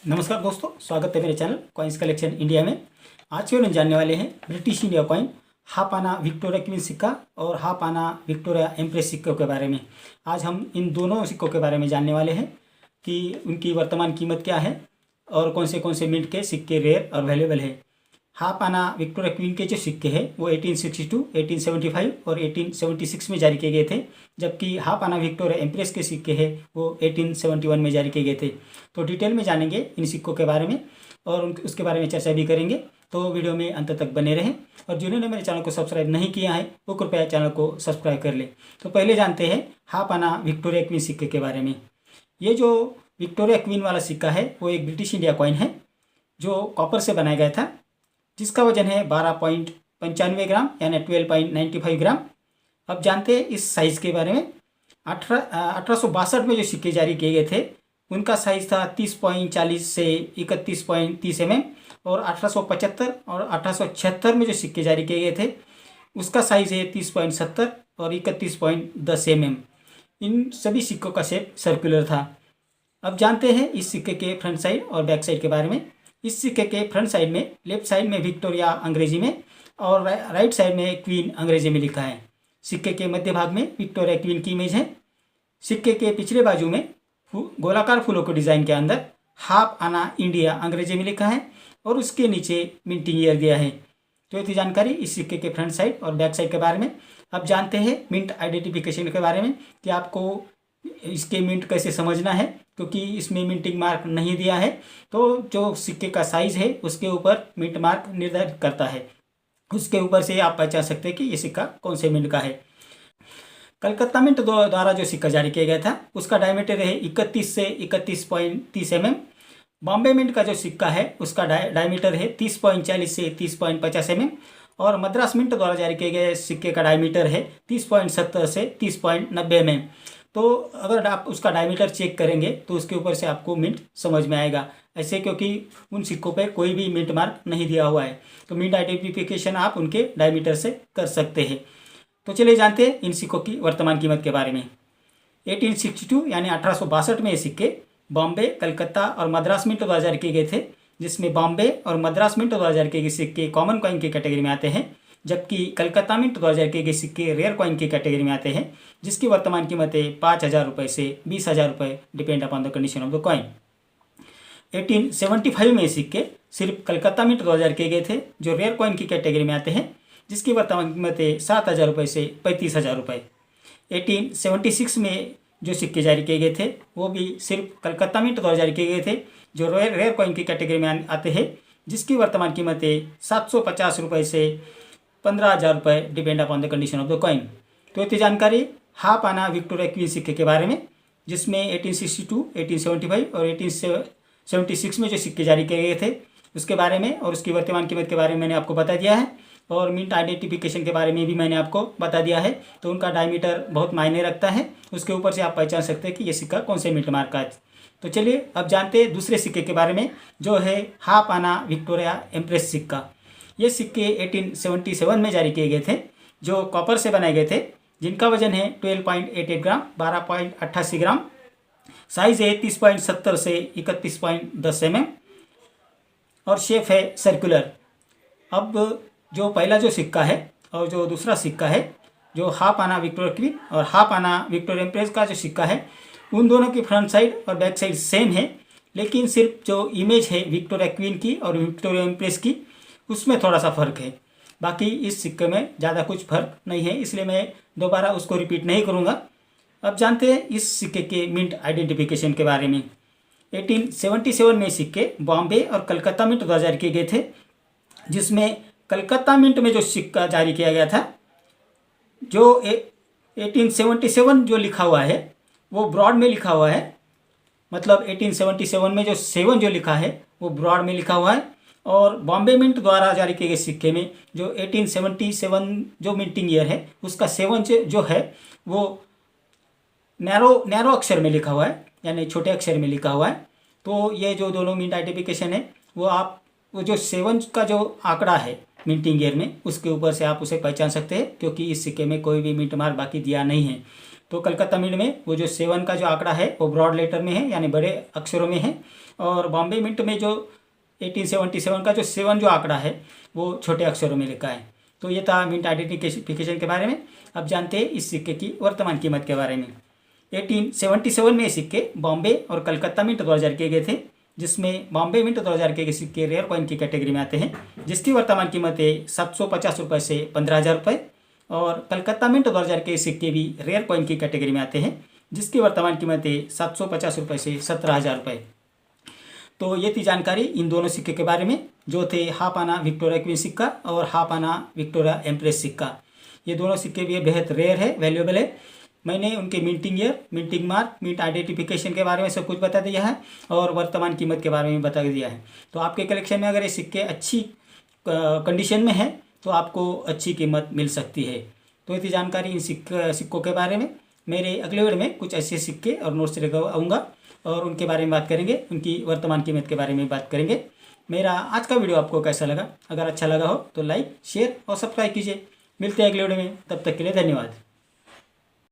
नमस्कार दोस्तों, स्वागत है मेरे चैनल कॉइन्स कलेक्शन इंडिया में। आज के हम जानने वाले हैं ब्रिटिश इंडिया कॉइन हाफ आना विक्टोरिया क्वीन सिक्का और हाफ आना विक्टोरिया एम्प्रेस सिक्कों के बारे में। आज हम इन दोनों सिक्कों के बारे में जानने वाले हैं कि उनकी वर्तमान कीमत क्या है और कौन से मिंट के सिक्के रेयर और अवेलेबल है। हाफ आना विक्टोरिया क्वीन के जो सिक्के हैं वो 1862, 1875 और 1876 में जारी किए गए थे, जबकि हाफ आना विक्टोरिया एम्प्रेस के सिक्के हैं वो 1871 में जारी किए गए थे। तो डिटेल में जानेंगे इन सिक्कों के बारे में और उसके बारे में चर्चा भी करेंगे, तो वीडियो में अंत तक बने रहें। और जिन्होंने मेरे चैनल को सब्सक्राइब नहीं किया है वो कृपया चैनल को सब्सक्राइब कर ले। तो पहले जानते हैं हाफ आना विक्टोरिया क्वीन सिक्के के बारे में। ये जो विक्टोरिया क्वीन वाला सिक्का है वो एक ब्रिटिश इंडिया कॉइन है जो कॉपर से बनाया गया था, जिसका वजन है 12.95 ग्राम यानी 12.95 ग्राम। अब जानते हैं इस साइज़ के बारे में। 1862 में जो सिक्के जारी किए गए थे उनका साइज़ था 30.40 से 31.30 mm, और 1875 और 1876 में जो सिक्के जारी किए गए थे उसका साइज़ है 30.70 और 31.10 mm। इन सभी सिक्कों का शेप सर्कुलर था। अब जानते हैं इस सिक्के के फ्रंट साइड और बैक साइड के बारे में। इस सिक्के के फ्रंट साइड में लेफ्ट साइड में विक्टोरिया अंग्रेजी में और राइट साइड में क्वीन अंग्रेजी में लिखा है। सिक्के के मध्य भाग में विक्टोरिया क्वीन की इमेज है। सिक्के के पिछले बाजू में गोलाकार फूलों के डिज़ाइन के अंदर हाफ आना इंडिया अंग्रेजी में लिखा है और उसके नीचे मिंटिंग ईयर दिया है। तो ये थी जानकारी इस सिक्के के फ्रंट साइड और बैक साइड के बारे में। अब जानते हैं मिंट आइडेंटिफिकेशन के बारे में कि आपको इसके मिंट कैसे समझना है, क्योंकि इसमें मिंटिंग मार्क नहीं दिया है। तो जो सिक्के का साइज़ है उसके ऊपर मिंट मार्क निर्धारित करता है, उसके ऊपर से आप पहचान सकते हैं कि ये सिक्का कौन से मिंट का है। कलकत्ता मिंट द्वारा जो सिक्का जारी किया गया था उसका डायमीटर है 31 से 31.30 mm। बॉम्बे मिंट का जो सिक्का है उसका डायमीटर है 30.40 से 30.50 mm, और मद्रास मिंट द्वारा जारी किए गए सिक्के का डायमीटर है 30.70 से 30.90 mm। तो अगर आप उसका डायमीटर चेक करेंगे तो उसके ऊपर से आपको मिंट समझ में आएगा, ऐसे क्योंकि उन सिक्कों पे कोई भी मिंट मार्क नहीं दिया हुआ है। तो मिंट आइडेंटिफिकेशन आप उनके डायमीटर से कर सकते हैं। तो चलिए जानते हैं इन सिक्कों की वर्तमान कीमत के बारे में। 1862 यानी 1862 में ये सिक्के बॉम्बे, कलकत्ता और मद्रास मिंट द्वारा जारी किए गए थे, जिसमें बॉम्बे और मद्रास मिंट द्वारा जारी किए गए सिक्के कॉमन कॉइन की कैटेगरी में आते हैं, जबकि कलकत्ता मिंट द्वारा जारी किए गए सिक्के रेयर कॉइन की कैटेगरी में आते हैं, जिसकी वर्तमान कीमत है 5,000 रुपये से 20,000 रुपये, depend upon the condition of the coin. 1875 में सिक्के सिर्फ कलकत्ता मिंट द्वारा जारी किए गए थे जो रेयर कॉइन की कैटेगरी में आते हैं, जिसकी वर्तमान कीमत है 7,000 रुपये से 35,000 रुपये। 1876 में जो सिक्के जारी किए गए थे वो भी सिर्फ कलकत्ता मिंट द्वारा जारी किए गए थे जो रेयर कॉइन की कैटेगरी में आते हैं, जिसकी वर्तमान कीमत है 750 रुपये से 15,000 रुपये, depend upon the condition of the coin. तो इतनी जानकारी हाफ आना विक्टोरिया क्वीन सिक्के के बारे में, जिसमें 1862, 1875 और 1876 में जो सिक्के जारी किए गए थे उसके बारे में और उसकी वर्तमान कीमत के बारे में मैंने आपको बता दिया है, और मिंट आइडेंटिफिकेशन के बारे में भी मैंने आपको बता दिया है। तो उनका डायमीटर बहुत मायने रखता है, उसके ऊपर से आप पहचान सकते हैं कि ये सिक्का कौन से मिंट मार्क का है। तो चलिए अब जानते हैं दूसरे सिक्के के बारे में, जो है हाफ आना विक्टोरिया एम्प्रेस सिक्का। ये सिक्के 1877 में जारी किए गए थे, जो कॉपर से बनाए गए थे, जिनका वजन है 12.88 ग्राम, 12.88 ग्राम। साइज़ है 30.70 से 31.10 mm, और शेप है सर्कुलर। अब जो पहला जो सिक्का है और जो दूसरा सिक्का है, जो हाफ आना विक्टोरिया क्वीन और हाफ आना विक्टोरिया एम्प्रेस का जो सिक्का है, उन दोनों की फ्रंट साइड और बैक साइड सेम है, लेकिन सिर्फ जो इमेज है विक्टोरिया क्वीन की और विक्टोरिया एम्प्रेस की उसमें थोड़ा सा फ़र्क है। बाकी इस सिक्के में ज़्यादा कुछ फ़र्क नहीं है, इसलिए मैं दोबारा उसको रिपीट नहीं करूँगा। अब जानते हैं इस सिक्के के मिंट आइडेंटिफिकेशन के बारे में। 1877 में सिक्के बॉम्बे और कलकत्ता मिंट द्वारा जारी किए गए थे, जिसमें कलकत्ता मिंट में जो सिक्का जारी किया गया था, जो 1877 जो लिखा हुआ है वो ब्रॉड में लिखा हुआ है, मतलब 1877 में जो 7 जो लिखा है वो ब्रॉड में लिखा हुआ है, और बॉम्बे मिंट द्वारा जारी किए गए सिक्के में जो 1877 जो मिंटिंग ईयर है उसका 7 जो है वो नैरो अक्षर में लिखा हुआ है, यानी छोटे अक्षर में लिखा हुआ है। तो ये जो दोनों मिंट आइडेंटिफिकेशन है वो जो 7 का जो आंकड़ा है मिंटिंग ईयर में, उसके ऊपर से आप उसे पहचान सकते हैं, क्योंकि इस सिक्के में कोई भी मिंट मार्क बाकी दिया नहीं है। तो कलकत्ता मिंट में वो जो 7 का जो आंकड़ा है वो ब्रॉड लेटर में है, यानी बड़े अक्षरों में है। और बॉम्बे मिंट में जो 1877 का जो 7 जो आंकड़ा है वो छोटे अक्षरों में लिखा है। तो ये था मिंट आइडेंटिफिकेशन के बारे में। अब जानते हैं इस सिक्के की वर्तमान कीमत के बारे में। 1877 में सिक्के बॉम्बे और कलकत्ता मिंट 2000 किए गए थे, जिसमें बॉम्बे मिंट 2000 के सिक्के रेयर कॉइन की कैटेगरी में आते हैं, जिसकी वर्तमान कीमत है 750 रुपये से 15,000 रुपये। और कलकत्ता मिंट 2000 के सिक्के भी रेयर कॉइन की कैटेगरी में आते हैं, जिसकी वर्तमान कीमत है 750 रुपये से 17,000 रुपये। तो ये थी जानकारी इन दोनों सिक्के के बारे में, जो थे हाफ आना विक्टोरिया क्वीन सिक्का और हाफ आना विक्टोरिया एम्प्रेस सिक्का। ये दोनों सिक्के भी बेहद रेयर है, वैल्यूएबल है। मैंने उनके minting year, minting mark, mint identification के बारे में सब कुछ बता दिया है और वर्तमान कीमत के बारे में बता दिया है। तो आपके कलेक्शन में अगर ये सिक्के अच्छी कंडीशन में है तो आपको अच्छी कीमत मिल सकती है। तो ये थी जानकारी इन सिक्कों के बारे में। मेरे अगले वीडियो में कुछ ऐसे सिक्के और नोट्स लेकर आऊँगा और उनके बारे में बात करेंगे, उनकी वर्तमान कीमत के बारे में बात करेंगे। मेरा आज का वीडियो आपको कैसा लगा? अगर अच्छा लगा हो तो लाइक, शेयर और सब्सक्राइब कीजिए। मिलते हैं अगले वीडियो में, तब तक के लिए धन्यवाद।